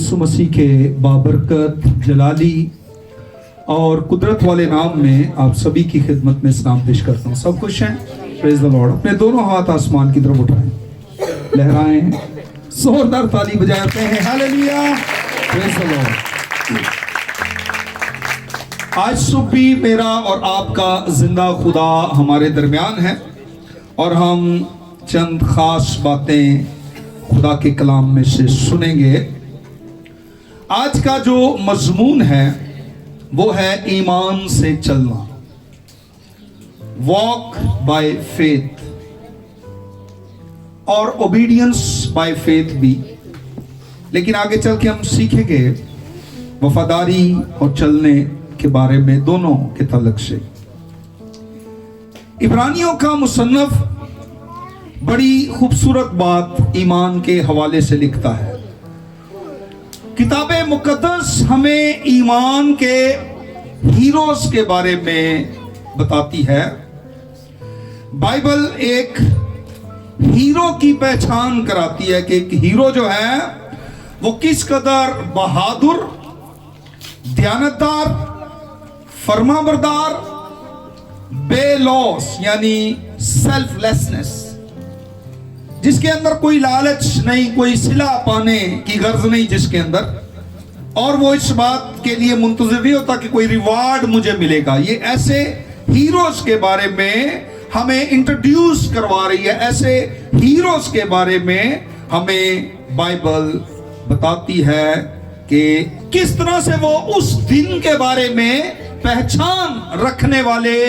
यीशु मसीह के बाबरकत जलाली और कुदरत वाले नाम में आप सभी की खिदमत में सलाम पेश करता हूँ। सब खुश हैं? Praise the Lord. अपने दोनों हाथ आसमान की तरफ उठाएं, लहराएं, जोरदार ताली बजाते हैं। Hallelujah, praise the Lord. आज सुबह भी मेरा और आपका जिंदा खुदा हमारे दरमियान है और हम चंद खास बातें खुदा के कलाम में से सुनेंगे। आज का जो मजमून है वो है ईमान से चलना, वॉक बाय फेथ, और ओबीडियंस बाय फेथ भी। लेकिन आगे चल के हम सीखेंगे वफादारी और चलने के बारे में, दोनों के तल्लुक से। इब्रानियों का मुसन्नफ बड़ी खूबसूरत बात ईमान के हवाले से लिखता है। किताबे मुकद्दस हमें ईमान के हीरोज के बारे में बताती है। बाइबल एक हीरो की पहचान कराती है कि एक हीरो जो है वो किस कदर बहादुर, दयानतदार, फरमाबरदार, बेलॉस यानी सेल्फलेसनेस, जिसके अंदर कोई लालच नहीं, कोई सिला पाने की गर्ज नहीं जिसके अंदर, और वो इस बात के लिए मुंतज़िर नहीं होता कि कोई रिवार्ड मुझे मिलेगा। ये ऐसे हीरोज के बारे में हमें इंट्रोड्यूस करवा रही है। ऐसे हीरोज के बारे में हमें बाइबल बताती है कि किस तरह से वो उस दिन के बारे में पहचान रखने वाले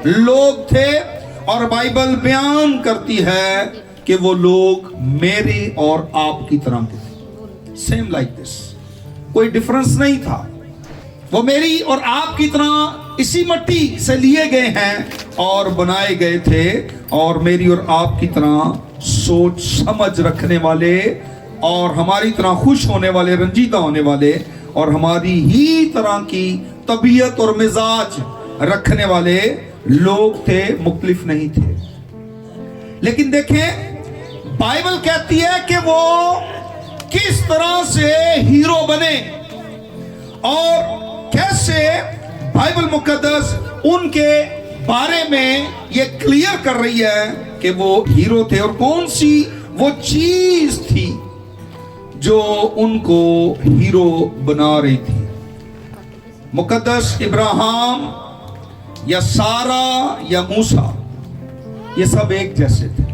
लोग थे। और बाइबल बयान करती है कि वो लोग मेरे और आपकी तरह के थे, सेम लाइक दिस, कोई डिफरेंस नहीं था। वो मेरी और आपकी तरह इसी मिट्टी से लिए गए हैं और बनाए गए थे, और मेरी और आपकी तरह सोच समझ रखने वाले, और हमारी तरह खुश होने वाले, रंजीदा होने वाले, और हमारी ही तरह की तबीयत और मिजाज रखने वाले लोग थे, मुख्तलिफ नहीं थे। लेकिन देखें बाइबल कहती है कि वो किस तरह से हीरो बने और कैसे बाइबल मुकद्दस उनके बारे में ये क्लियर कर रही है कि वो हीरो थे, और कौन सी वो चीज थी जो उनको हीरो बना रही थी। मुकद्दस इब्राहिम या सारा या मूसा, ये सब एक जैसे थे,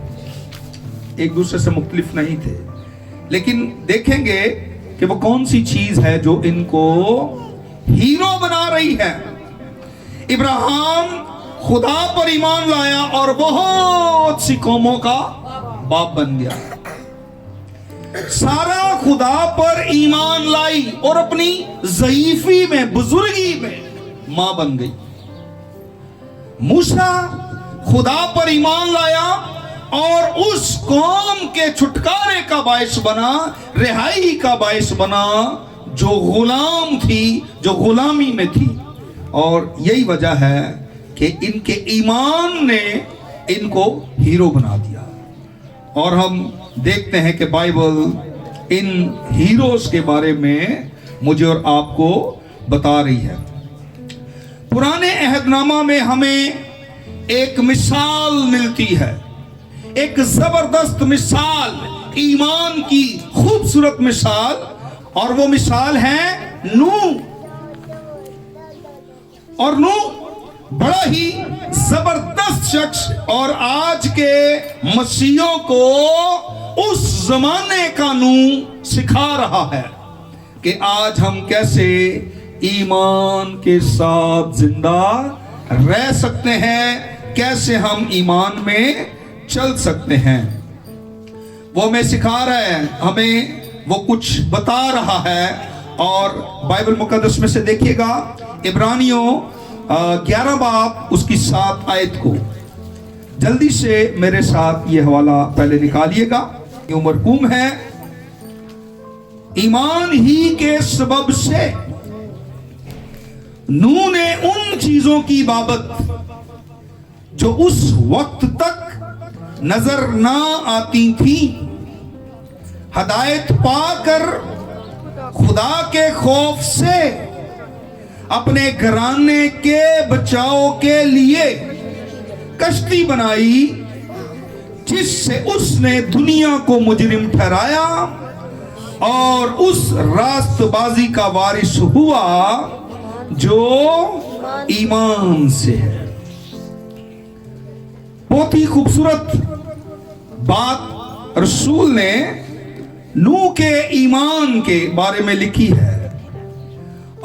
एक दूसरे से मुख्तलिफ नहीं थे। लेकिन देखेंगे कि वो कौन सी चीज है जो इनको हीरो बना रही है। इब्राहिम खुदा पर ईमान लाया और बहुत सी कौमों का बाप बन गया। सारा खुदा पर ईमान लाई और अपनी ज़ईफी में, बुजुर्गी में मां बन गई। मूसा खुदा पर ईमान लाया और उस कौम के छुटकारे का बायस बना, रिहाई का बायस बना, जो गुलाम थी, जो गुलामी में थी। और यही वजह है कि इनके ईमान ने इनको हीरो बना दिया। और हम देखते हैं कि बाइबल इन हीरोज के बारे में मुझे और आपको बता रही है। पुराने अहदनामा में हमें एक मिसाल मिलती है, एक जबरदस्त मिसाल, ईमान की खूबसूरत मिसाल, और वो मिसाल है नूह। और नूह बड़ा ही जबरदस्त शख्स, और आज के मसीहों को उस जमाने का नूह सिखा रहा है कि आज हम कैसे ईमान के साथ जिंदा रह सकते हैं, कैसे हम ईमान में चल सकते हैं। वो हमें सिखा रहा है, हमें वो कुछ बता रहा है। और बाइबल मुकद्दस में से देखिएगा इब्रानियों 11 बाब उसकी 7 आयत को जल्दी से मेरे साथ ये हवाला पहले निकालिएगा। ये मरकूम है, ईमान ही के सबब से नूह ने उन चीजों की बाबत जो उस वक्त तक नजर ना आती थी, हदायत पाकर खुदा के खौफ से अपने घराने के बचाव के लिए कश्ती बनाई, जिससे उसने दुनिया को मुजरिम ठहराया और उस रास्तबाजी का वारिस हुआ जो ईमान से है। बहुत ही खूबसूरत बात रसूल ने नूह के ईमान के बारे में लिखी है।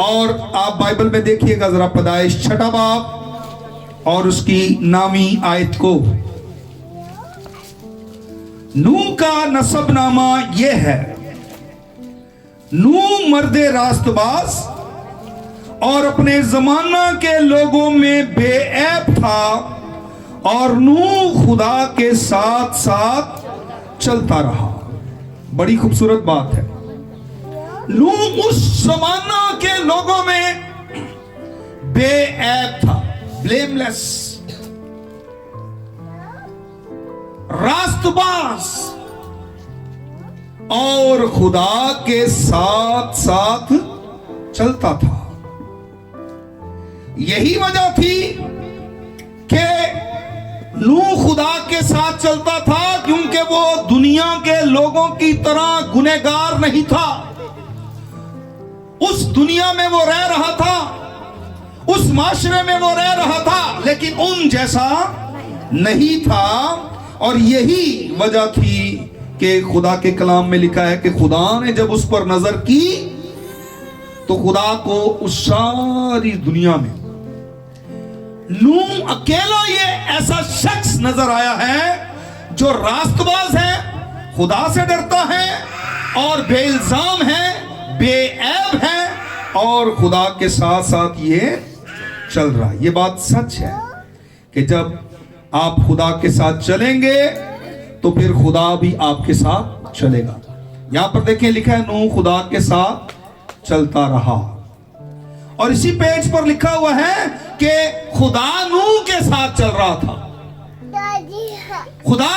और आप बाइबल में देखिएगा जरा, पैदाइश 6 बाब और उसकी नामी आयत को। नूह का नसबनामा यह है, नूह मर्दे रास्तबाज और अपने जमाना के लोगों में बेऐब था, और नूह खुदा के साथ साथ चलता रहा। बड़ी खूबसूरत बात है। नूह उस जमाना के लोगों में बेऐब था, ब्लेमलेस, रास्तबाज, और खुदा के साथ साथ चलता था। यही वजह थी कि नूह खुदा के साथ चलता था, क्योंकि वो दुनिया के लोगों की तरह गुनहगार नहीं था। उस दुनिया में वो रह रहा था, उस माशरे में वो रह रहा था, लेकिन उन जैसा नहीं था। और यही वजह थी कि खुदा के कलाम में लिखा है कि खुदा ने जब उस पर नजर की तो खुदा को उस सारी दुनिया में नूह अकेला ये ऐसा शख्स नजर आया है जो रास्तबाज है, खुदा से डरता है और बेइल्जाम है, बेऐब है, और खुदा के साथ साथ ये चल रहा है। ये बात सच है कि जब आप खुदा के साथ चलेंगे तो फिर खुदा भी आपके साथ चलेगा। यहां पर देखें लिखा है नूह खुदा के साथ चलता रहा, और इसी पेज पर लिखा हुआ है कि खुदा नूह के साथ चल रहा था। खुदा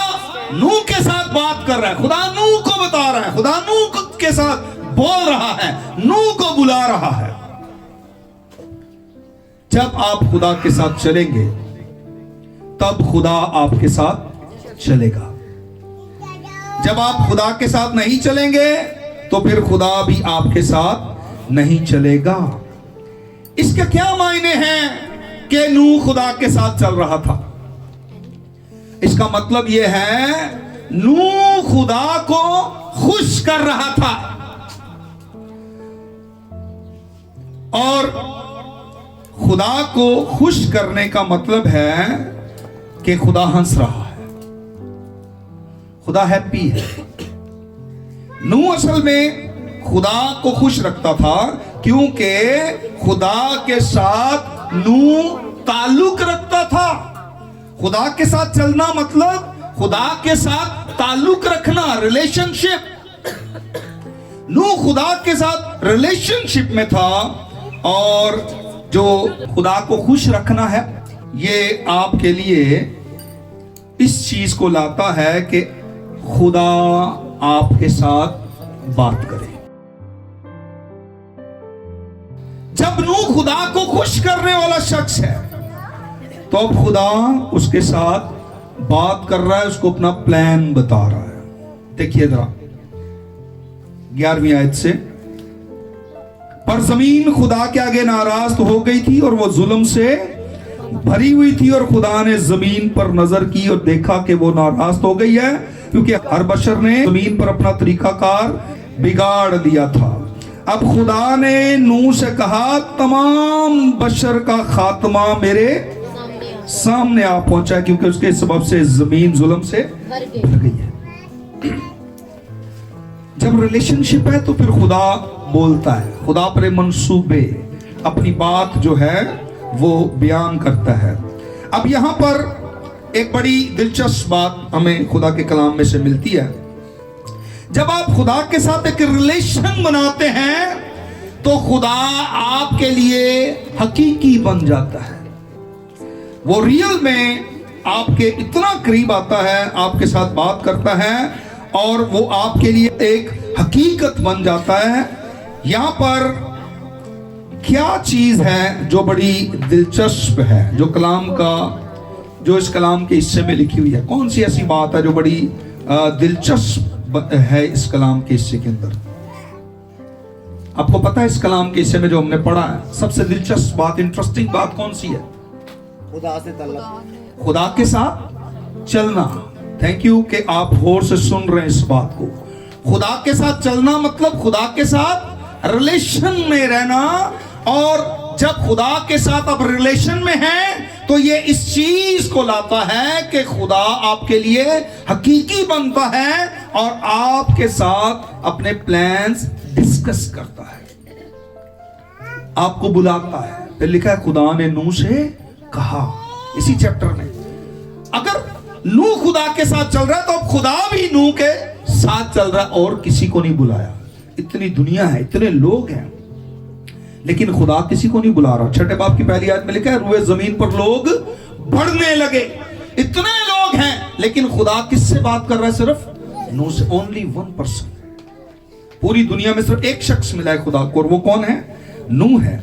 नूह के साथ बात कर रहा है, खुदा नूह को बता रहा है, खुदा नूह के साथ बोल रहा है, नूह को बुला रहा है। जब आप खुदा के साथ चलेंगे तब खुदा आपके साथ चलेगा। जब आप खुदा के साथ नहीं चलेंगे तो फिर खुदा भी आपके साथ नहीं चलेगा। इसके क्या मायने हैं कि नूह खुदा के साथ चल रहा था? इसका मतलब यह है नूह खुदा को खुश कर रहा था, और खुदा को खुश करने का मतलब है कि खुदा हंस रहा है, खुदा हैप्पी है। नूह असल में खुदा को खुश रखता था, क्योंकि खुदा के साथ नूह ताल्लुक रखता था। खुदा के साथ चलना मतलब खुदा के साथ ताल्लुक रखना, रिलेशनशिप। नूह खुदा के साथ रिलेशनशिप में था, और जो खुदा को खुश रखना है ये आपके लिए इस चीज को लाता है कि खुदा आपके साथ बात करे। जब नूह खुदा को खुश करने वाला शख्स है तो अब खुदा उसके साथ बात कर रहा है, उसको अपना प्लान बता रहा है। देखिए जरा 11वीं आयत से, पर जमीन खुदा के आगे नाराज तो हो गई थी और वो जुल्म से भरी हुई थी, और खुदा ने जमीन पर नजर की और देखा कि वो नाराज हो गई है, क्योंकि हर बशर ने जमीन पर अपना तरीकाकार बिगाड़ दिया था। अब खुदा ने नूह से कहा, तमाम बशर का खात्मा मेरे सामने आ पहुंचा, क्योंकि उसके सबब से जमीन जुल्म से भर गई है। जब रिलेशनशिप है तो फिर खुदा बोलता है, खुदा अपने मंसूबे, अपनी बात जो है वो बयान करता है। अब यहां पर एक बड़ी दिलचस्प बात हमें खुदा के कलाम में से मिलती है। जब आप खुदा के साथ एक रिलेशन बनाते हैं तो खुदा आपके लिए हकीकी बन जाता है। वो रियल में आपके इतना करीब आता है, आपके साथ बात करता है, और वो आपके लिए एक हकीकत बन जाता है। यहां पर क्या चीज है जो बड़ी दिलचस्प है, जो कलाम का, जो इस कलाम के हिस्से में लिखी हुई है? कौन सी ऐसी बात है जो बड़ी दिलचस्प है इस कलाम के हिस्से के अंदर? आपको पता है इस कलाम के हिस्से में जो हमने पढ़ा है, सबसे दिलचस्प बात, इंटरेस्टिंग बात कौन सी है? खुदा से तल्लुक, खुदा के साथ चलना। थैंक यू कि आप गौर से सुन रहे हैं इस बात को। खुदा के साथ चलना मतलब खुदा के साथ रिलेशन में रहना, और जब खुदा के साथ आप रिलेशन में हैं तो ये इस चीज को लाता है कि खुदा आपके लिए हकीकी बनता है और आपके साथ अपने प्लान्स डिस्कस करता है, आपको बुलाता है। फिर लिखा है खुदा ने नूह से कहा, इसी चैप्टर में। अगर नूह खुदा के साथ चल रहा है तो अब खुदा भी नूह के साथ चल रहा है, और किसी को नहीं बुलाया। इतनी दुनिया है, इतने लोग हैं, लेकिन खुदा किसी को नहीं बुला रहा। छठे बाब की पहली आयत में लिखा है रुए जमीन पर लोग बढ़ने लगे। इतने लोग हैं, लेकिन खुदा किससे बात कर रहा है? सिर्फ नूह से। ओनली 1%। पूरी दुनिया में सिर्फ एक शख्स मिला है खुदा को, और वो कौन है? नूह है।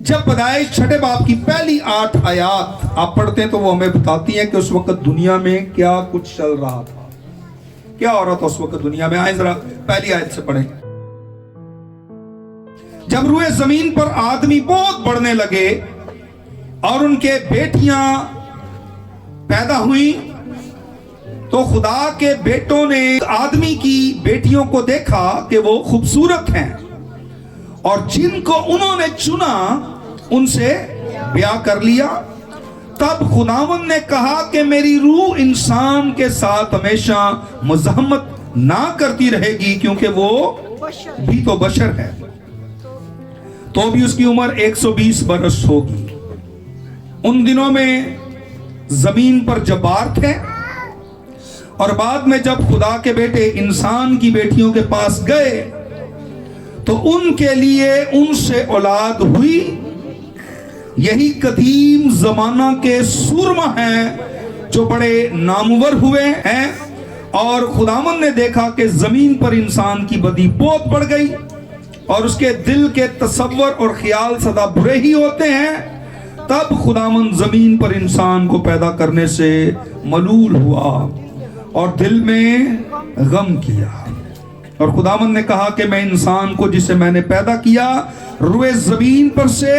जब पैदाइश छठे बाब की पहली 8 आयत आप पढ़ते हैं तो वो हमें बताती है कि उस वक्त दुनिया में क्या कुछ चल रहा था, क्या हो रहा था उस वक्त दुनिया में। आए जरा पहली आयत से पढ़ें। जब रुए जमीन पर आदमी बहुत बढ़ने लगे और उनके बेटियां पैदा हुई, तो खुदा के बेटों ने आदमी की बेटियों को देखा कि वो खूबसूरत हैं, और जिनको उन्होंने चुना उनसे ब्याह कर लिया। तब खुदावंद ने कहा कि मेरी रूह इंसान के साथ हमेशा मुज़ाहमत ना करती रहेगी, क्योंकि वो भी तो बशर है। तो भी उसकी उम्र 120 बरस होगी। उन दिनों में जमीन पर जब्बार थे, और बाद में जब खुदा के बेटे इंसान की बेटियों के पास गए तो उनके लिए उनसे औलाद हुई। यही कदीम जमाना के सूरमा हैं जो बड़े नामवर हुए हैं, और खुदावंद ने देखा कि जमीन पर इंसान की बदी बहुत बढ़ गई और उसके दिल के तसव्वुर और ख्याल सदा बुरे ही होते हैं। तब खुदावंद जमीन पर इंसान को पैदा करने से मलूल हुआ और दिल में गम किया, और खुदावंद ने कहा कि मैं इंसान को जिसे मैंने पैदा किया रुए जमीन पर से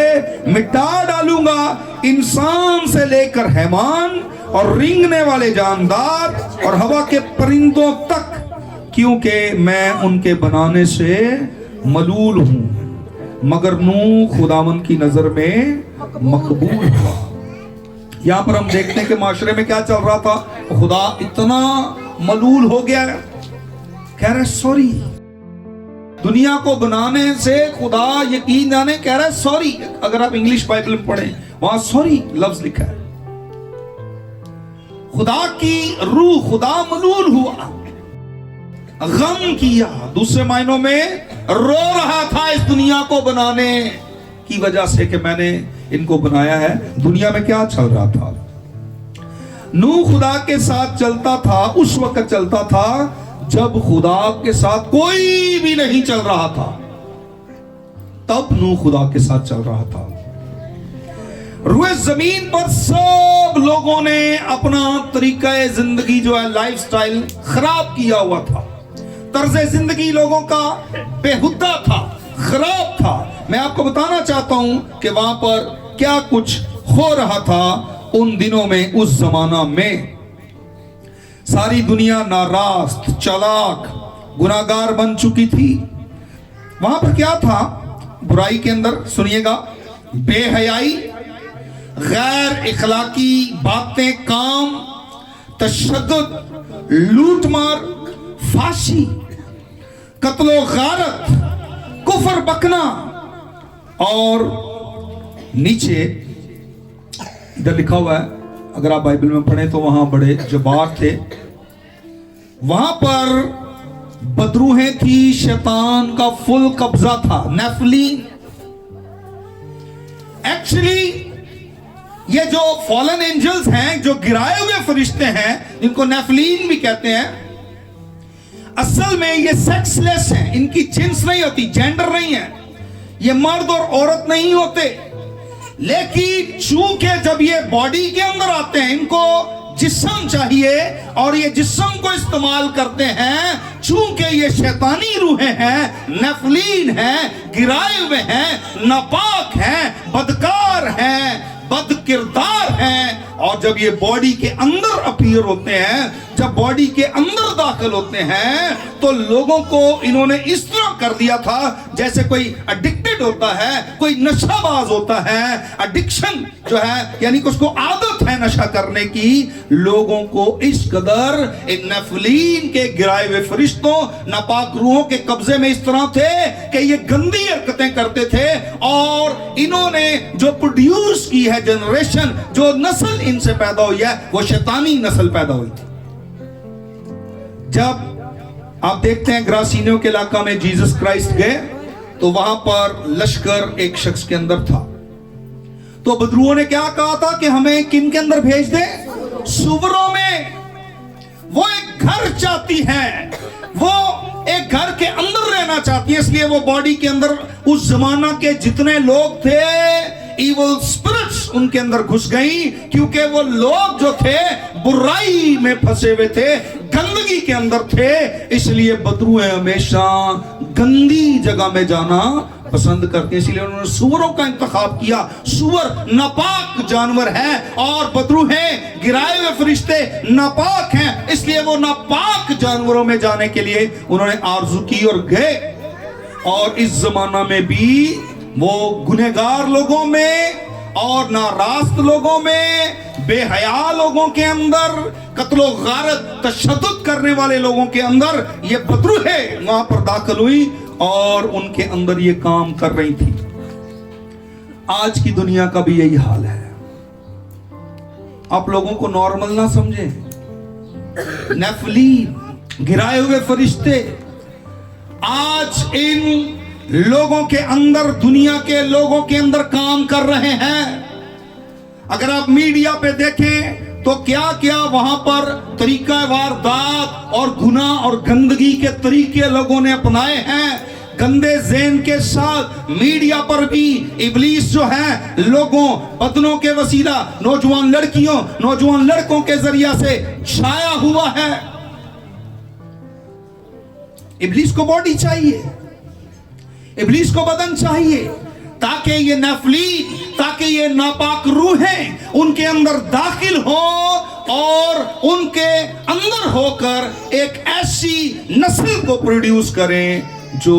मिटा डालूंगा, इंसान से लेकर हैवान और रेंगने वाले जानदार और हवा के परिंदों तक, क्योंकि मैं उनके बनाने से मलूल हूं। मगर नूह खुदावंद की नजर में मकबूल हुआ। यहां पर हम देखते हैं कि माशरे में क्या चल रहा था। खुदा इतना मलूल हो गया, कह रहा है सॉरी। दुनिया को बनाने से खुदा यकीन जाने कह रहा है सॉरी। अगर आप इंग्लिश बाइबल में पढ़ें वहां सॉरी लफ्ज लिखा है। खुदा की रूह, खुदा मलूल हुआ, गम किया, दूसरे मायनों में रो रहा था इस दुनिया को बनाने की वजह से कि मैंने इनको बनाया है। दुनिया में क्या चल रहा था? नूह खुदा के साथ चलता था, उस वक्त चलता था जब खुदा के साथ कोई भी नहीं चल रहा था, तब नूह खुदा के साथ चल रहा था। रुए जमीन पर सब लोगों ने अपना तरीका जिंदगी जो है लाइफस्टाइल खराब किया हुआ था। तर्ज जिंदगी लोगों का बेहुदा था, खराब था। मैं आपको बताना चाहता हूं कि वहां पर क्या कुछ हो रहा था उन दिनों में, उस जमाना में। सारी दुनिया नारास्त, चालाक, गुनाहगार बन चुकी थी। वहां पर क्या था बुराई के अंदर? सुनिएगा, बेहयाई, गैर इखलाकी बातें, काम, तशद्दुद, लूटमार, फांसी, कत्लो गारत, कुफर बकना, और नीचे इधर लिखा हुआ है, अगर आप बाइबल में पढ़ें तो वहां बड़े जब्बार थे। वहां पर बदरूहें थी, शैतान का फुल कब्जा था, नेफलीन। एक्चुअली ये जो फॉलन एंजल्स हैं, जो गिराए हुए फरिश्ते हैं, इनको नेफलीन भी कहते हैं। असल में ये सेक्सलेस हैं, इनकी जिन्स नहीं होती, जेंडर नहीं है, ये मर्द और औरत नहीं होते। लेकिन चूंकि जब ये बॉडी के अंदर आते हैं, इनको जिस्म चाहिए और ये जिस्म को इस्तेमाल करते हैं, चूंकि ये शैतानी रूहें हैं, नफलीन हैं, गिराए हुए हैं, नापाक हैं, बदकार हैं, बद किरदार हैं, और जब ये बॉडी के अंदर अपीयर होते हैं, जब बॉडी के अंदर दाखिल होते हैं, तो लोगों को इन्होंने इस तरह कर दिया था जैसे कोई एडिक्टेड होता है, कोई नशाबाज होता है। एडिक्शन जो है यानी कि उसको आदत है नशा करने की। लोगों को इस कदर इन नफलीन के गिराए हुए फरिश्तों, नापाक रूहों के कब्जे में इस तरह थे कि ये गंदी हरकतें करते थे, और इन्होंने जो प्रोड्यूस की है जनरेशन, जो नस्ल इनसे पैदा हुई है, वो शैतानी नस्ल पैदा हुई थी। जब आप देखते हैं ग्रासीनियों के इलाका में जीसस क्राइस्ट गए, तो वहां पर लश्कर एक शख्स के अंदर था। तो बदरूओं ने क्या कहा था कि हमें किन के अंदर भेज दे? सुवरों में। वो एक घर चाहती है, वो एक घर के अंदर रहना चाहती है, इसलिए वो बॉडी के अंदर उस जमाना के जितने लोग थे, इवल स्पिरिट्स उनके अंदर घुस गई, क्योंकि वो लोग जो थे बुराई में फंसे हुए थे, गंदगी के अंदर थे। इसलिए बदरूएं हमेशा गंदी जगह में जाना पसंद करते हैं, इसलिए उन्होंने सूअरों का इंतखाब किया। सूअर नापाक जानवर है और बदरूहें गिराए हुए फरिश्ते नापाक हैं, इसलिए वो नापाक जानवरों में जाने के लिए उन्होंने आरज़ू की और गए। और इस जमाना में भी वो गुनहगार लोगों में और नारास्त लोगों में, बेहया लोगों के अंदर, कत्लो गारत तशद्दुद करने वाले लोगों के अंदर ये बदरूहें वहां पर दाखिल हुई और उनके अंदर ये काम कर रही थी। आज की दुनिया का भी यही हाल है। आप लोगों को नॉर्मल ना समझे, नेफलीन गिराए हुए फरिश्ते आज इन लोगों के अंदर, दुनिया के लोगों के अंदर काम कर रहे हैं। अगर आप मीडिया पे देखें तो क्या क्या वहां पर तरीका वारदात और गुनाह और गंदगी के तरीके लोगों ने अपनाए हैं। गंदे ज़हन के साथ मीडिया पर भी इब्लीस जो है लोगों, बदनों के वसीला, नौजवान लड़कियों, नौजवान लड़कों के जरिया से छाया हुआ है। इब्लीस को बॉडी चाहिए, इब्लीस को बदन चाहिए, ताकि ये नफली, ताकि ये नापाक रूहें उनके अंदर दाखिल हो और उनके अंदर होकर एक ऐसी नस्ल को प्रोड्यूस करें जो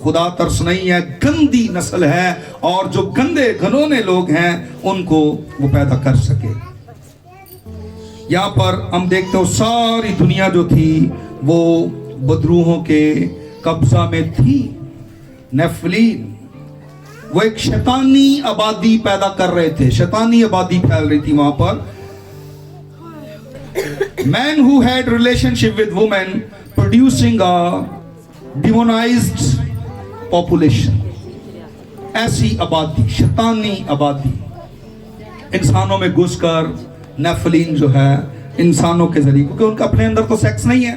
खुदा तरस नहीं है, गंदी नस्ल है, और जो गंदे घनौने लोग हैं उनको वो पैदा कर सके। यहां पर हम देखते हो सारी दुनिया जो थी वो बदरूहों के कब्जा में थी। नेफलीन वो एक शैतानी आबादी पैदा कर रहे थे, शैतानी आबादी फैल रही थी वहां पर। Man who had relationship with women producing a demonized population. ऐसी आबादी, शैतानी आबादी इंसानों में घुसकर नेफलीन जो है इंसानों के जरिए, क्योंकि उनका अपने अंदर तो सेक्स नहीं है,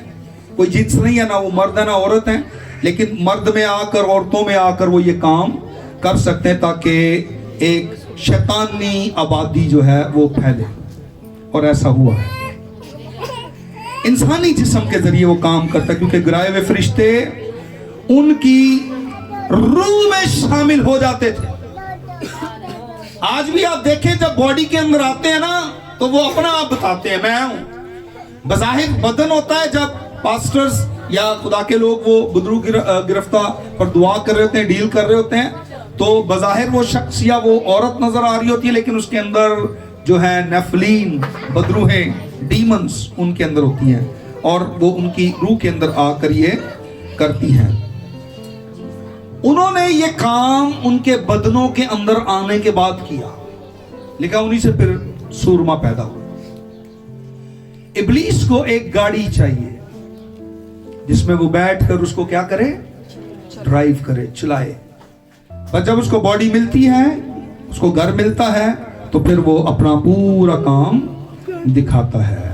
कोई जिन्स नहीं है, ना वो मर्द है ना औरत है, लेकिन मर्द में आकर, औरतों में आकर वो ये काम कर सकते हैं ताकि एक शैतानी आबादी जो है वो फैले। और ऐसा हुआ है, इंसानी जिस्म के जरिए वो काम करता है, क्योंकि गिराए हुए फरिश्ते उनकी रूह में शामिल हो जाते थे। आज भी आप देखें जब बॉडी के अंदर आते हैं ना तो वो अपना आप बताते हैं मैं हूं। बज़ाहिर बदन होता है, जब पास्टर्स या खुदा के लोग वो बुजुर्ग गिरफ्तार पर दुआ कर रहे होते हैं, डील कर रहे होते हैं, तो बज़ाहिर वो शख्स या वो औरत नजर आ रही होती है, लेकिन उसके अंदर जो है नेफलीन, बदरूहें, डीमंस उनके अंदर होती हैं और वो उनकी रूह के अंदर आकर ये करती हैं। उन्होंने ये काम उनके बदनों के अंदर आने के बाद किया, लिखा उन्हीं से फिर सूरमा पैदा हुआ। इब्लीस को एक गाड़ी चाहिए जिसमें वो बैठकर उसको क्या करे, ड्राइव करे, चलाए। पर जब उसको बॉडी मिलती है, उसको घर मिलता है, तो फिर वो अपना पूरा काम दिखाता है।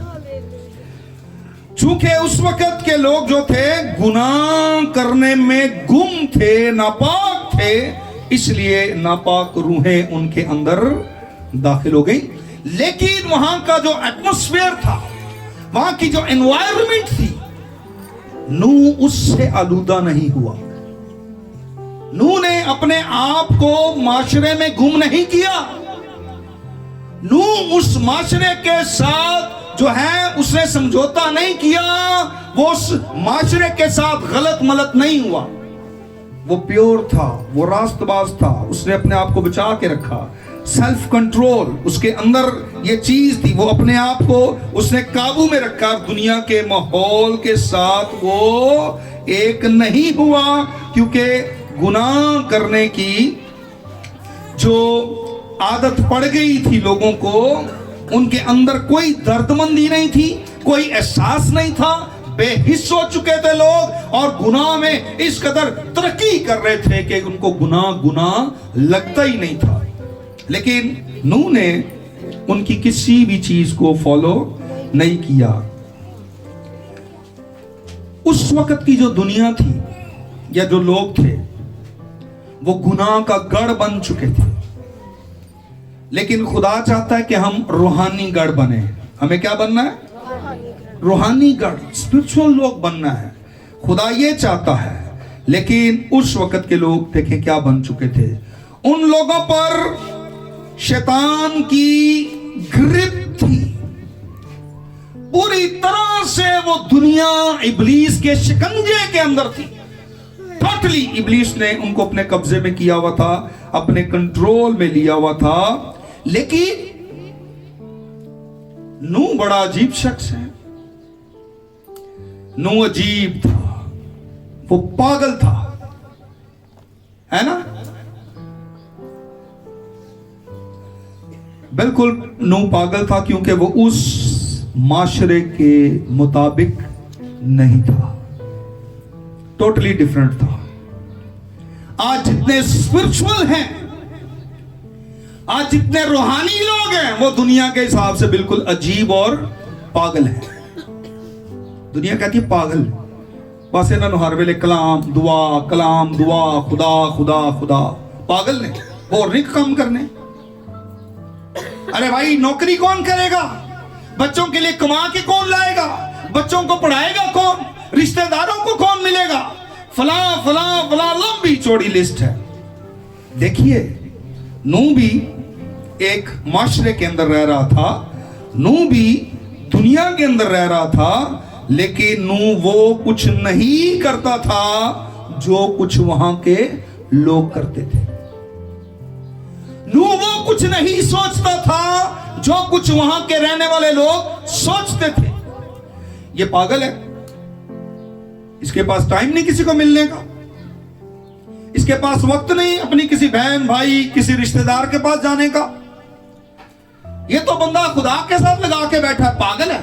चूंकि उस वक्त के लोग जो थे गुनाह करने में गुम थे, नापाक थे, इसलिए नापाक रूहें उनके अंदर दाखिल हो गई। लेकिन वहां का जो एटमॉस्फेयर था, वहां की जो एनवायरनमेंट थी, नूह उससे आलूदा नहीं हुआ। नूह ने अपने आप को माशरे में गुम नहीं किया। नूह उस माशरे के साथ जो है उसने समझौता नहीं किया, वो उस माशरे के साथ गलत मलत नहीं हुआ। वो प्योर था, वो रास्तबाज था, उसने अपने आप को बचा के रखा। सेल्फ कंट्रोल उसके अंदर ये चीज थी, वो अपने आप को उसने काबू में रखा। दुनिया के माहौल के साथ वो एक नहीं हुआ, क्योंकि गुनाह करने की जो आदत पड़ गई थी लोगों को, उनके अंदर कोई दर्दमंदी नहीं थी, कोई एहसास नहीं था। बेहिस हो चुके थे लोग और गुनाह में इस कदर तरक्की कर रहे थे कि उनको गुनाह लगता ही नहीं था। लेकिन नूह ने उनकी किसी भी चीज को फॉलो नहीं किया। उस वक्त की जो दुनिया थी या जो लोग थे, वो गुनाह का गढ़ बन चुके थे। लेकिन खुदा चाहता है कि हम रूहानी गढ़ बने। हमें क्या बनना है? रूहानी गढ़, स्पिरिचुअल लोग बनना है। खुदा ये चाहता है। लेकिन उस वक्त के लोग देखें क्या बन चुके थे। उन लोगों पर शैतान की ग्रिप थी, पूरी तरह से वो दुनिया इब्लीस के शिकंजे के अंदर थी। टोटली इब्लीस ने उनको अपने कब्जे में किया हुआ था, अपने कंट्रोल में लिया हुआ था। लेकिन नूह बड़ा अजीब शख्स है। नूह अजीब था, वो पागल था, है ना? बिल्कुल नूह पागल था, क्योंकि वो उस माशरे के मुताबिक नहीं था, टोटली डिफरेंट था। आज जितने स्पिरिचुअल हैं, आज जितने रूहानी लोग हैं, वो दुनिया के हिसाब से बिल्कुल अजीब और पागल हैं। दुनिया कहती है पागल, बस इन्होंने हर वेले कलाम दुआ खुदा खुदा खुदा। पागल ने और नहीं काम करने। अरे भाई, नौकरी कौन करेगा? बच्चों के लिए कमा के कौन लाएगा? बच्चों को पढ़ाएगा कौन? रिश्तेदारों को कौन मिलेगा? फला फला फला, लंबी चौड़ी लिस्ट है। देखिए, नूह भी एक माशरे के अंदर रह रहा था, नूह भी दुनिया के अंदर रह रहा था। लेकिन नूह वो कुछ नहीं करता था जो कुछ वहां के लोग करते थे। नूह वो कुछ नहीं सोचता था जो कुछ वहां के रहने वाले लोग सोचते थे। ये पागल है, इसके पास टाइम नहीं किसी को मिलने का, इसके पास वक्त नहीं अपनी किसी बहन भाई किसी रिश्तेदार के पास जाने का। ये तो बंदा खुदा के साथ लगा के बैठा है, पागल है।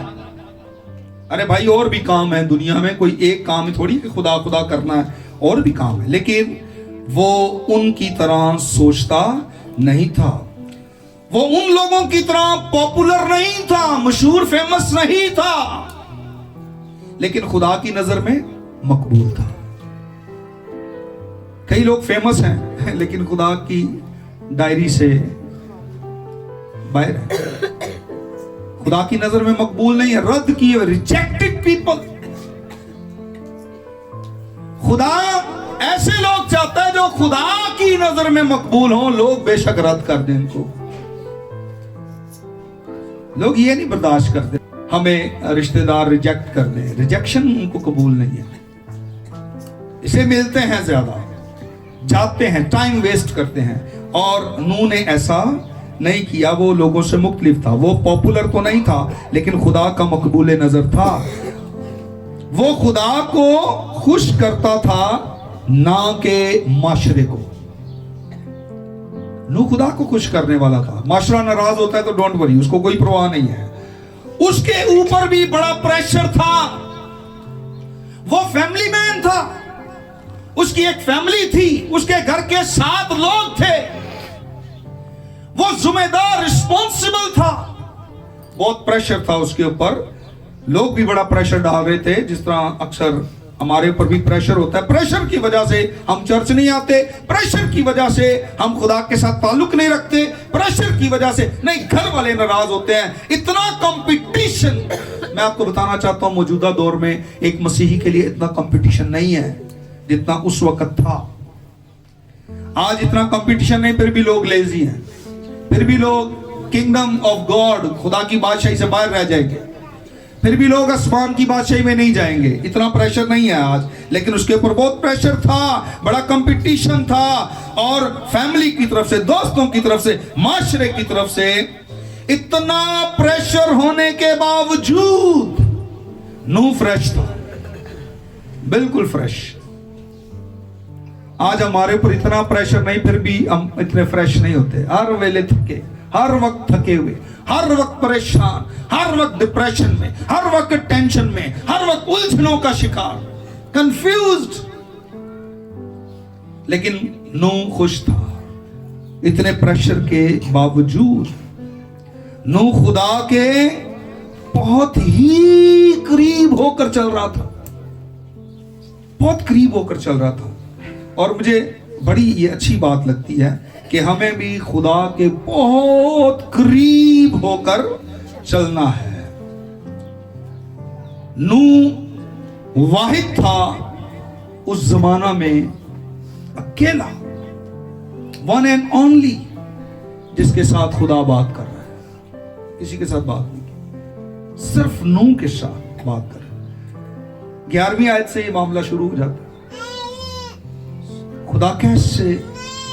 अरे भाई, और भी काम है दुनिया में, कोई एक काम ही थोड़ी कि खुदा खुदा करना है, और भी काम है। लेकिन वो उनकी तरह सोचता नहीं था, वो उन लोगों की तरह पॉपुलर नहीं था, मशहूर फेमस नहीं था, लेकिन खुदा की नजर में मकबूल था। कई लोग फेमस हैं लेकिन खुदा की डायरी से बाहर है, खुदा की नजर में मकबूल नहीं है, रद्द किए हुए, रिजेक्टेड पीपल। खुदा ऐसे लोग चाहता है जो खुदा की नजर में मकबूल हो। लोग बेशक रद्द कर दें इनको, लोग ये नहीं बर्दाश्त करते हमें रिश्तेदार रिजेक्ट कर दे, रिजेक्शन उनको कबूल नहीं है। इसे मिलते हैं ज्यादा, जाते हैं, टाइम वेस्ट करते हैं। और नूह ने ऐसा नहीं किया, वो लोगों से मुख्तलिफ था। वो पॉपुलर तो नहीं था लेकिन खुदा का मकबूल नजर था। वो खुदा को खुश करता था, ना के माशरे को। नूह खुदा को खुश करने वाला था। माशरा नाराज होता है तो डोंट वरी, उसको कोई परवाह नहीं है। उसके ऊपर भी बड़ा प्रेशर था। वो फैमिली मैन था, उसकी एक फैमिली थी, उसके घर के 7 लोग थे, वो जिम्मेदार रिस्पॉन्सिबल था। बहुत प्रेशर था उसके ऊपर। लोग भी बड़ा प्रेशर डाल रहे थे, जिस तरह अक्सर हमारे ऊपर भी प्रेशर होता है। प्रेशर की वजह से हम चर्च नहीं आते, प्रेशर की वजह से हम खुदा के साथ ताल्लुक नहीं रखते, प्रेशर की वजह से नहीं, घर वाले नाराज होते हैं। इतना कंपटीशन, मैं आपको बताना चाहता हूं मौजूदा दौर में एक मसीही के लिए इतना कंपटीशन नहीं है जितना उस वक्त था। आज इतना कंपटीशन नहीं, फिर भी लोग लेजी हैं, फिर भी लोग किंगडम ऑफ गॉड, खुदा की बादशाही से बाहर रह जाएंगे, फिर भी लोग आसमान की बादशाही में नहीं जाएंगे। इतना प्रेशर नहीं है आज, लेकिन उसके ऊपर बहुत प्रेशर था, बड़ा कंपटीशन था। और फैमिली की तरफ से, दोस्तों की तरफ से, माशरे की तरफ से इतना प्रेशर होने के बावजूद नूह फ्रेश था, बिल्कुल फ्रेश। आज हमारे ऊपर इतना प्रेशर नहीं, फिर भी हम इतने फ्रेश नहीं होते। हर वेले थके, हर वक्त थके हुए, हर वक्त परेशान, हर वक्त डिप्रेशन में, हर वक्त टेंशन में, हर वक्त उलझनों का शिकार, कंफ्यूज्ड। लेकिन नूह खुश था इतने प्रेशर के बावजूद। नूह खुदा के बहुत ही करीब होकर चल रहा था, बहुत करीब होकर चल रहा था। और मुझे बड़ी ये अच्छी बात लगती है कि हमें भी खुदा के बहुत करीब होकर चलना है। नूह वाहिद था उस जमाना में, अकेला, वन एंड ओनली, जिसके साथ खुदा बात कर रहा है। किसी के साथ बात नहीं की, सिर्फ नूह के साथ बात कर रहा है। 11वीं आयत से ये मामला शुरू हो जाता है। खुदा कैसे,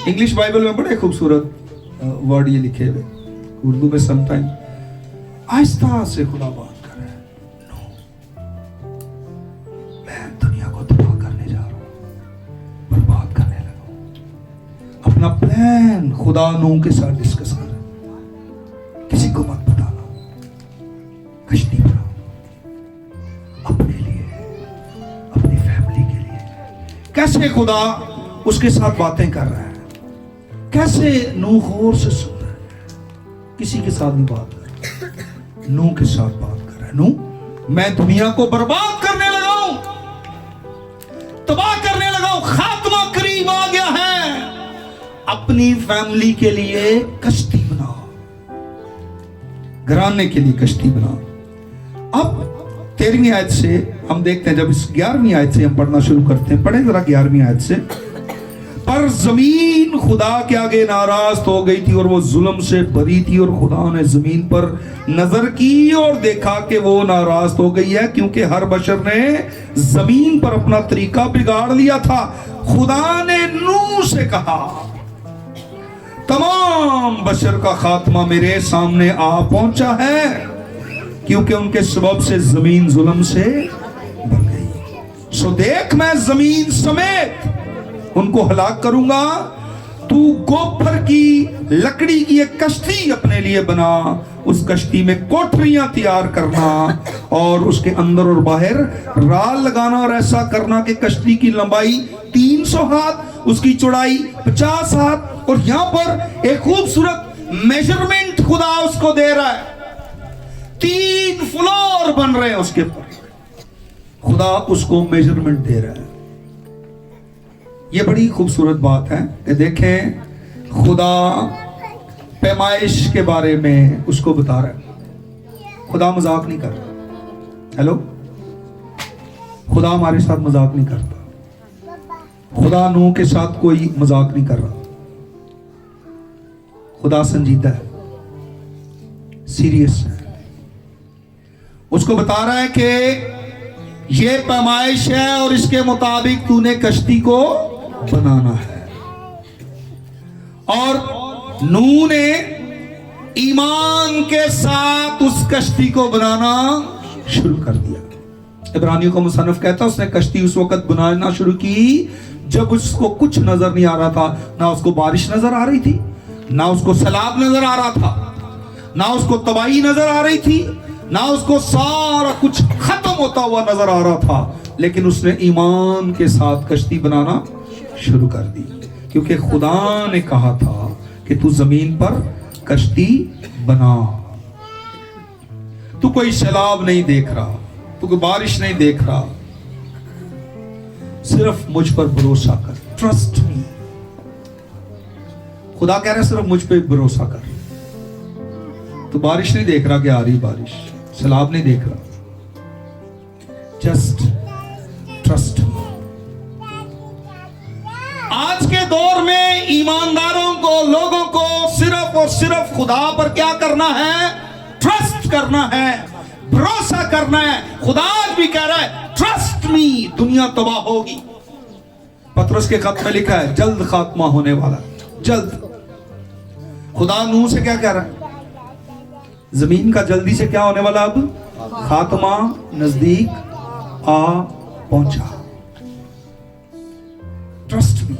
इंग्लिश बाइबल में बड़े खूबसूरत वर्ड ये लिखे हुए, उर्दू में समटाइम आहिस्ता से खुदा बात कर रहा है। नो, मैं दुनिया को तबाह करने जा रहा हूं, बर्बाद करने लगा हूं। अपना प्लान खुदा नूह के साथ डिस्कस कर रहा है। किसी को मत बताना, कश्ती बनाओ अपने लिए, अपनी फैमिली के लिए। कैसे खुदा उसके साथ बातें कर रहा है, कैसे नूह गौर से सुन रहा है। किसी के साथ नहीं बात कर रहा, नूह के साथ बात कर रहा है। नूह, मैं दुनिया को बर्बाद करने लगा हूं, तबाह करने लगा हूं, खात्मा करीब आ गया है। अपनी फैमिली के लिए कश्ती बनाओ, घराने के लिए कश्ती बनाओ। अब 13वीं आयत से हम देखते हैं, जब इस 11वीं आयत से हम पढ़ना शुरू करते हैं, पढ़े जरा 11वीं आयत से। पर जमीन खुदा के आगे नाराज हो गई थी और वो जुल्म से भरी थी, और खुदा ने जमीन पर नजर की और देखा कि वो नाराज हो गई है, क्योंकि हर बशर ने जमीन पर अपना तरीका बिगाड़ लिया था। खुदा ने नूह से कहा, तमाम बशर का खात्मा मेरे सामने आ पहुंचा है, क्योंकि उनके सबब से जमीन जुल्म से भर गई। सो देख, मैं जमीन समेत उनको हलाक करूंगा। तू गोबर की लकड़ी की एक कश्ती अपने लिए बना, उस कश्ती में कोठरियां तैयार करना और उसके अंदर और बाहर राल लगाना, और ऐसा करना कि कश्ती की लंबाई 300 हाथ, उसकी चौड़ाई 50 हाथ। और यहां पर एक खूबसूरत मेजरमेंट खुदा उसको दे रहा है। 3 फ्लोर बन रहे हैं उसके ऊपर, खुदा उसको मेजरमेंट दे रहा है। ये बड़ी खूबसूरत बात है कि देखें, खुदा पैमाइश के बारे में उसको बता रहा है। खुदा मजाक नहीं कर रहा। हेलो, खुदा हमारे साथ मजाक नहीं करता। खुदा नूह के साथ कोई मजाक नहीं कर रहा। खुदा संजीदा है, सीरियस है। उसको बता रहा है कि ये पैमाइश है और इसके मुताबिक तूने कश्ती को बनाना है। और नूह ने ईमान के साथ उस कश्ती को बनाना शुरू कर दिया। इब्रानियों का मुसन्निफ कहता है, उसने कश्ती उस वक्त बनाना शुरू की जब उसको कुछ नजर नहीं आ रहा था। ना उसको बारिश नजर आ रही थी, ना उसको सैलाब नजर आ रहा था, ना उसको तबाही नजर आ रही थी, ना उसको सारा कुछ खत्म होता हुआ नजर आ रहा था। लेकिन उसने ईमान के साथ कश्ती बनाना शुरू कर दी, क्योंकि खुदा ने कहा था कि तू जमीन पर कश्ती बना। तू कोई सैलाब नहीं देख रहा, तू कोई बारिश नहीं देख रहा, सिर्फ मुझ पर भरोसा कर, ट्रस्ट मी। खुदा कह रहा है सिर्फ मुझ पे भरोसा कर। तू बारिश नहीं देख रहा कि आ रही बारिश, सैलाब नहीं देख रहा, जस्ट ट्रस्ट मी। आज के दौर में ईमानदारों को, लोगों को सिर्फ और सिर्फ खुदा पर क्या करना है? ट्रस्ट करना है, भरोसा करना है। खुदा आज भी कह रहा है ट्रस्ट मी। दुनिया तबाह होगी। पतरस के खत में लिखा है जल्द खात्मा होने वाला, जल्द। खुदा नूह से क्या कह रहा है? जमीन का जल्दी से क्या होने वाला? अब खात्मा नजदीक आ पहुंचा। Trust me.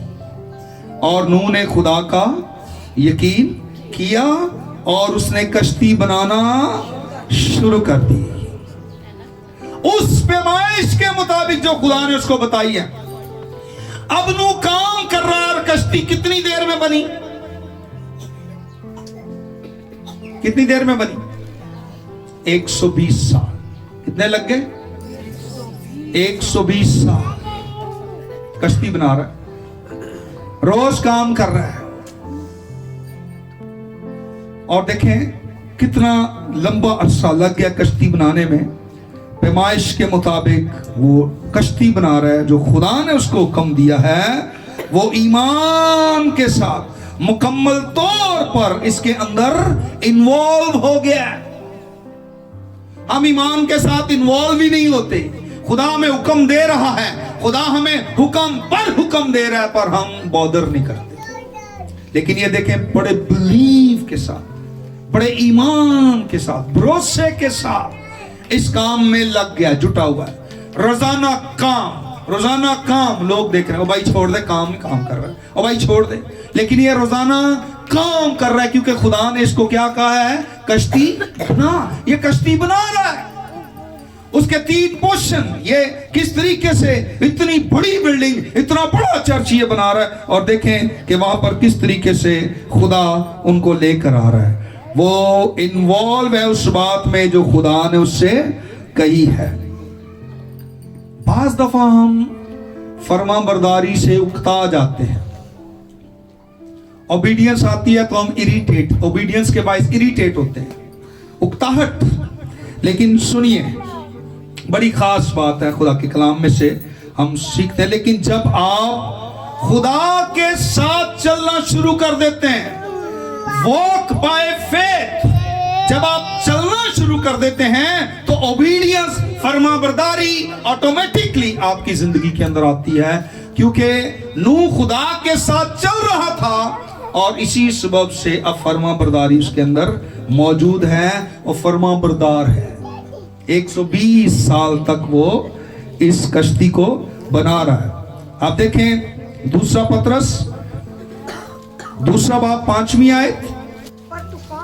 और नूह ने खुदा का यकीन किया और उसने कश्ती बनाना शुरू कर दी, उस पैमाइश के मुताबिक जो खुदा ने उसको बताई है। अब नूह काम कर रहा है और कश्ती कितनी देर में बनी? कितनी देर में बनी? 120 साल। कितने लग गए? 120 साल कश्ती बना रहा है, रोज काम कर रहा है। और देखें कितना लंबा अरसा लग गया कश्ती बनाने में। पैमाइश के मुताबिक वो कश्ती बना रहा है, जो खुदा ने उसको हुक्म दिया है वो ईमान के साथ मुकम्मल तौर पर इसके अंदर इन्वॉल्व हो गया। हम ईमान के साथ इन्वॉल्व ही नहीं होते। खुदा हमें हुक्म दे रहा है, खुदा हमें हुक्म पर हुक्म दे रहा है, पर हम बॉदर नहीं करते। लेकिन ये देखें बड़े बिलीव के साथ, बड़े ईमान के साथ, भरोसे के साथ इस काम में लग गया, जुटा हुआ है। रोजाना काम लोग देख रहे हैं, ओ भाई छोड़ दे, काम कर रहा है, ओ भाई छोड़ दे। लेकिन ये रोजाना काम कर रहा है क्योंकि खुदा ने इसको क्या कहा है? कश्ती बना। ये कश्ती बना रहा है। उसके 3 पोर्शन, ये किस तरीके से इतनी बड़ी बिल्डिंग, इतना बड़ा चर्च ये बना रहा है। और देखें कि वहां पर किस तरीके से खुदा उनको लेकर आ रहा है। वो इन्वॉल्व है उस बात में जो खुदा ने उससे कही है। बाज दफा हम फर्मा बरदारी से उकता जाते हैं, ओबीडियंस आती है तो हम इरिटेट, ओबीडियंस के बायस इरिटेट होते हैं, उकताहट। लेकिन सुनिए, बड़ी खास बात है, खुदा के कलाम में से हम सीखते हैं। लेकिन जब आप खुदा के साथ चलना शुरू कर देते हैं, वॉक बाय फेथ, जब आप चलना शुरू कर देते हैं तो ओबीडियंस, फरमाबरदारी ऑटोमेटिकली आपकी जिंदगी के अंदर आती है। क्योंकि नूह खुदा के साथ चल रहा था और इसी सबब से अब फरमाबरदारी उसके अंदर मौजूद है और फरमाबरदार है। 120 साल तक वो इस कश्ती को बना रहा है। आप देखें दूसरा पतरस, दूसरा बाब 5वीं आयत।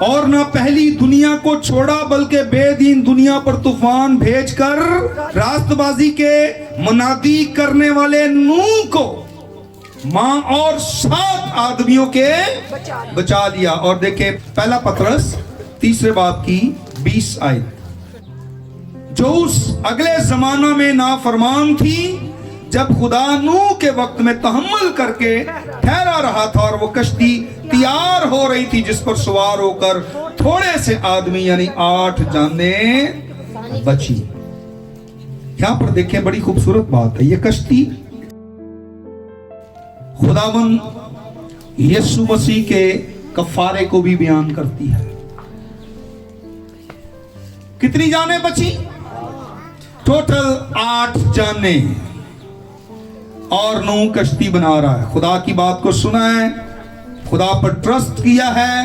और ना पहली दुनिया को छोड़ा बल्कि बेदीन दुनिया पर तूफान भेजकर रास्तबाजी के मुनादी करने वाले नूह को मां और 7 आदमियों के बचा लिया। और देखे पहला पतरस 3 बाब की 20 आयत। जो उस अगले जमाना में नाफरमान थी, जब खुदा नूह के वक्त में तहम्मुल करके ठहरा रहा था और वो कश्ती तैयार हो रही थी जिस पर सवार होकर थोड़े से आदमी यानी 8 जानें बची। यहां पर देखें बड़ी खूबसूरत बात है। ये कश्ती खुदावंद यीशु मसीह के कफारे को भी बयान करती है। कितनी जानें बची? टोटल 8 जानें। और नूह कश्ती बना रहा है, खुदा की बात को सुना है, खुदा पर ट्रस्ट किया है,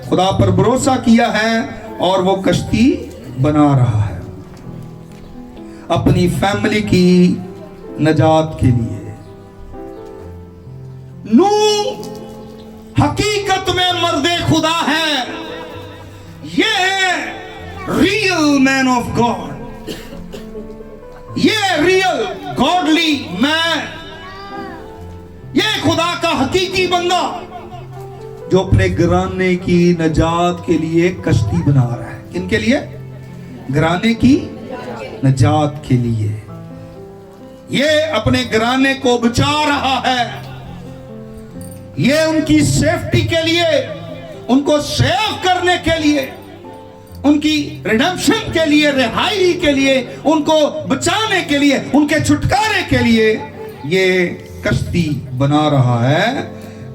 खुदा पर भरोसा किया है और वो कश्ती बना रहा है अपनी फैमिली की नजात के लिए। नूह हकीकत में मर्दे खुदा है। ये है रियल मैन ऑफ गॉड, ये रियल गॉडली मैन, ये खुदा का हकीकी बंदा जो अपने घराने की नजात के लिए कश्ती बना रहा है। किनके लिए? घराने की निजात के लिए। ये अपने घराने को बचा रहा है, ये उनकी सेफ्टी के लिए, उनको सेव करने के लिए, उनकी रिडेम्पशन के लिए, रिहाई के लिए, उनको बचाने के लिए, उनके छुटकारे के लिए ये कश्ती बना रहा है।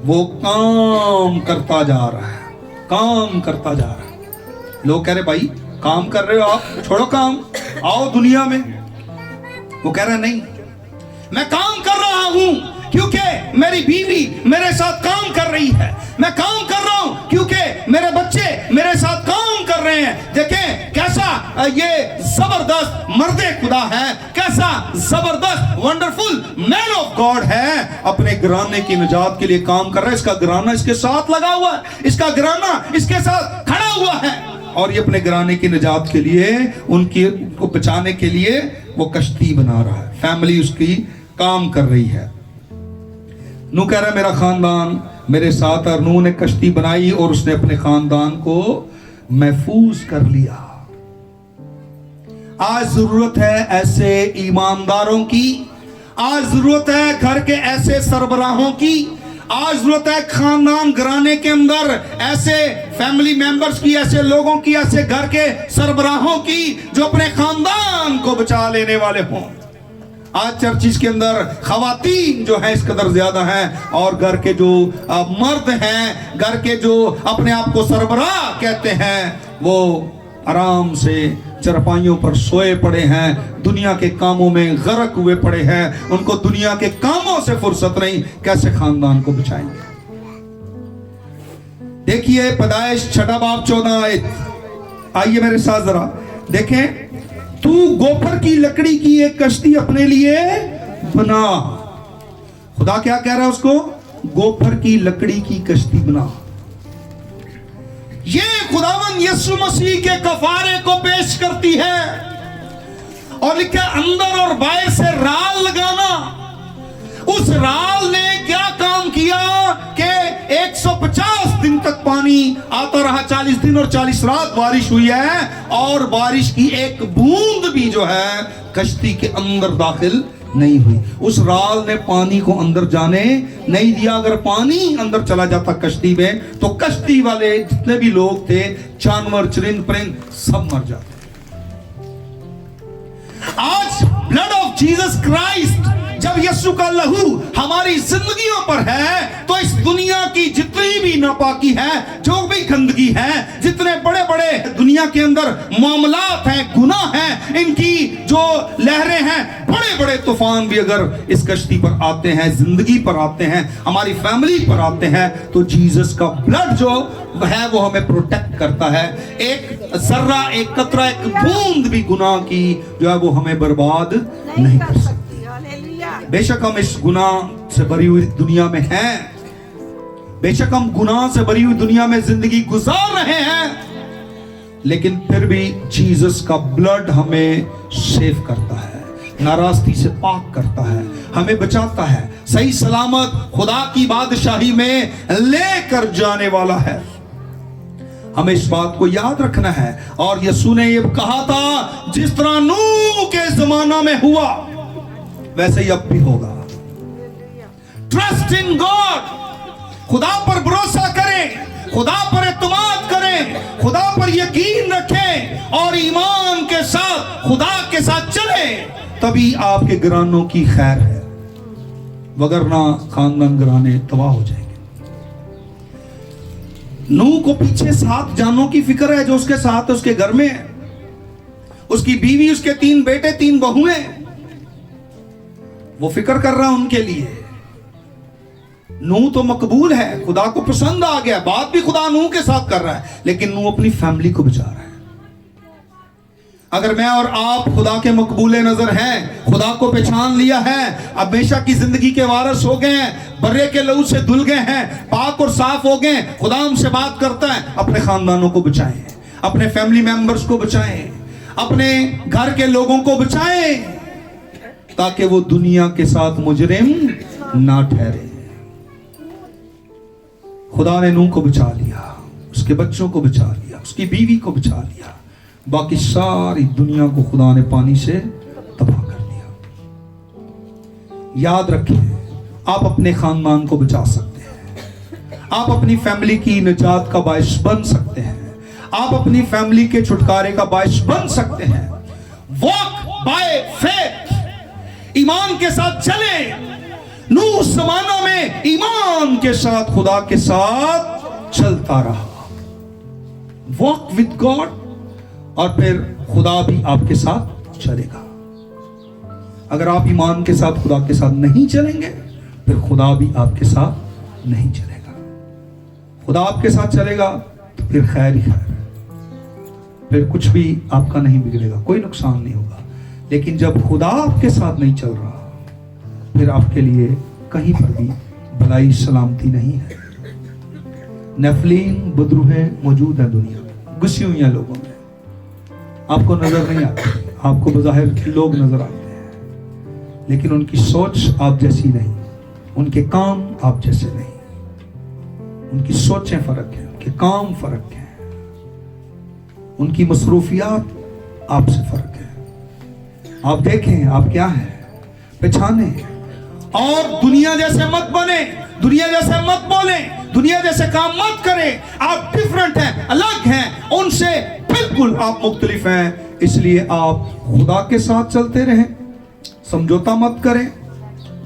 वो काम करता जा रहा है, काम करता जा रहा है। लोग कह रहे भाई काम कर रहे हो आप, छोड़ो काम, आओ दुनिया में। वो कह रहा नहीं, मैं काम कर रहा हूं क्योंकि मेरी बीवी मेरे साथ काम कर रही है, मैं काम कर रहा हूं क्योंकि मेरे बच्चे मेरे साथ काम कर रहे हैं। देखें कैसा ये जबरदस्त मर्दे खुदा है, कैसा जबरदस्त वंडरफुल मैन ऑफ गॉड है, अपने घराने की निजात के लिए काम कर रहा है। इसका घराना इसके साथ लगा हुआ है, इसका घराना इसके साथ खड़ा हुआ है, और ये अपने घराने की निजात के लिए, उनको बचाने के लिए वो कश्ती बना रहा है। फैमिली उसकी काम कर रही है। नू कह रहा है मेरा खानदान मेरे साथ, और नू ने कश्ती बनाई और उसने अपने खानदान को महफूज कर लिया। आज जरूरत है ऐसे ईमानदारों की, आज जरूरत है घर के ऐसे सरबराहों की, आज जरूरत है खानदान घराने के अंदर ऐसे फैमिली मेंबर्स की, ऐसे लोगों की, ऐसे घर के सरबराहों की जो अपने खानदान को बचा लेने वाले हों। आज चर्चिस के अंदर खवातीन जो है इस कदर ज्यादा हैं, और घर के जो मर्द हैं, घर के जो अपने आप को सरबराह कहते हैं, वो आराम से चरपाइयों पर सोए पड़े हैं, दुनिया के कामों में गर्क हुए पड़े हैं, उनको दुनिया के कामों से फुर्सत नहीं, कैसे खानदान को बचाएंगे। देखिए पैदाइश 6 बाब 14 आयत, आइए मेरे साथ जरा देखें। तू गोफर की लकड़ी की एक कश्ती अपने लिए बना। खुदा क्या कह रहा है उसको? गोफर की लकड़ी की कश्ती बना। ये खुदावन यीशु मसीह के कफारे को पेश करती है, और लिखा अंदर और बाहर से राल लगाना। उस राल ने क्या काम किया कि 150 दिन तक पानी आता रहा, 40 दिन और 40 रात बारिश हुई है, और बारिश की एक बूंद भी जो है कश्ती के अंदर दाखिल नहीं हुई। उस राल ने पानी को अंदर जाने नहीं दिया। अगर पानी अंदर चला जाता कश्ती में तो कश्ती वाले जितने भी लोग थे, जानवर, चरिंद परिंद, सब मर जाते। आज ब्लड ऑफ जीसस क्राइस्ट, जब यीशु का लहू हमारी जिंदगियों पर है, तो इस दुनिया की जितनी भी नापाकी है, जो भी गंदगी है, जितने बड़े बड़े दुनिया के अंदर मामलात हैं, गुनाह हैं, इनकी जो लहरें हैं, बड़े बड़े तूफान भी अगर इस कश्ती पर आते हैं, जिंदगी पर आते हैं, हमारी फैमिली पर आते हैं, तो जीसस का ब्लड जो है वो हमें प्रोटेक्ट करता है। एक जर्रा, एक कतरा, एक बूंद भी गुनाह की जो है वो हमें बर्बाद नहीं कर सकती। बेशक हम इस गुनाह से भरी हुई दुनिया में हैं, बेशक हम गुनाह से भरी हुई दुनिया में जिंदगी गुजार रहे हैं, लेकिन फिर भी जीसस का ब्लड हमें सेव करता है, नाराजगी से पाक करता है, हमें बचाता है, सही सलामत खुदा की बादशाही में लेकर जाने वाला है। हमें इस बात को याद रखना है। और यीशु ने ये कहा था, जिस तरह नूह के जमाना में हुआ वैसे ही अब भी होगा। ट्रस्ट इन गॉड, खुदा पर भरोसा करें, खुदा पर एतमाद करें, खुदा पर यकीन रखें, और ईमान के साथ खुदा के साथ चले, तभी आपके घरानों की खैर है, वगरना खानदान घराने तबाह हो जाएंगे। नूह को पीछे 7 जानों की फिक्र है जो उसके साथ उसके घर में है, उसकी बीवी, उसके 3 बेटे, 3 बहुएं, वो फिक्र कर रहा है उनके लिए। नूह तो मकबूल है, खुदा को पसंद आ गया, बात भी खुदा नूह के साथ कर रहा है, लेकिन नूह अपनी फैमिली को बचा रहा है। अगर मैं और आप खुदा के मकबूले नजर हैं, खुदा को पहचान लिया है, अब हमेशा की जिंदगी के वारिस हो गए हैं, बर्रे के लहू से धुल गए हैं, पाक और साफ हो गए, खुदा हमसे बात करता है, अपने खानदानों को बचाएं, अपने फैमिली मेंबर्स को बचाएं, अपने घर के लोगों को बचाएं, ताकि वो दुनिया के साथ मुजरिम ना ठहरे। खुदा ने नूह को बचा लिया, उसके बच्चों को बचा लिया, उसकी बीवी को बचा लिया, बाकी सारी दुनिया को खुदा ने पानी से तबाह कर दिया। याद रखें, आप अपने खानदान को बचा सकते हैं, आप अपनी फैमिली की निजात का बायस बन सकते हैं, आप अपनी फैमिली के छुटकारे का बायस बन सकते हैं। वॉक बाय फेथ, ईमान के साथ चले। नूह उस जमाना में ईमान के साथ खुदा के साथ चलता रहा। वॉक विद गॉड, और फिर खुदा भी आपके साथ चलेगा। अगर आप ईमान के साथ खुदा के साथ नहीं चलेंगे, फिर खुदा भी आपके साथ नहीं चलेगा। खुदा आपके साथ चलेगा तो फिर खैर ही खैर, फिर कुछ भी आपका नहीं बिगड़ेगा, कोई नुकसान नहीं होगा। लेकिन जब खुदा आपके साथ नहीं चल रहा, फिर आपके लिए कहीं पर भी भलाई सलामती नहीं है। नफलीन बदरूहें मौजूद है दुनिया में, घुसी हुई हैं लोगों में, आपको नजर नहीं आती, आपको बज़ाहिर लोग नजर आते हैं, लेकिन उनकी सोच आप जैसी नहीं, उनके काम आप जैसे नहीं। उनकी सोचें फर्क है, उनके काम फर्क है, उनकी मसरूफियात आपसे फर्क है। आप देखें आप क्या हैं, पहचाने। और दुनिया जैसे मत बने, दुनिया जैसे मत बोलें, दुनिया जैसे काम मत करें। आप डिफरेंट हैं, अलग हैं, उनसे बिल्कुल आप मुख्तलिफ हैं। इसलिए आप खुदा के साथ चलते रहें, समझौता मत करें,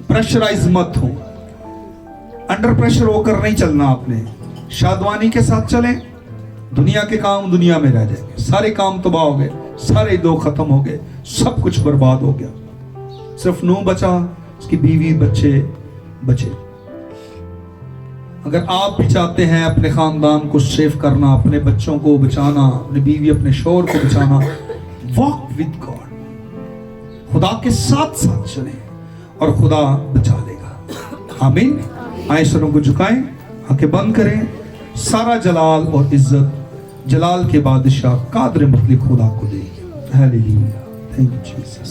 प्रेशराइज मत हो, अंडर प्रेशर होकर नहीं चलना आपने। शादवानी के साथ चलें, दुनिया के काम दुनिया में रह जाएंगे, सारे काम तबाह हो गए, सारे दो खत्म हो गए, सब कुछ बर्बाद हो गया। सिर्फ नूह बचा, उसकी बीवी बच्चे बचे। अगर आप भी चाहते हैं अपने खानदान को सेव करना, अपने बच्चों को बचाना, अपनी बीवी अपने शौहर को बचाना, वॉक विद गॉड, खुदा के साथ साथ चलें और खुदा बचा लेगा। आमीन। आए सरों को झुकाएं, आंखें बंद करें। सारा जलाल और इज्जत जलाल के बादशाह कादर मुतलिक खुदा को दे। Hallelujah, thank you Jesus.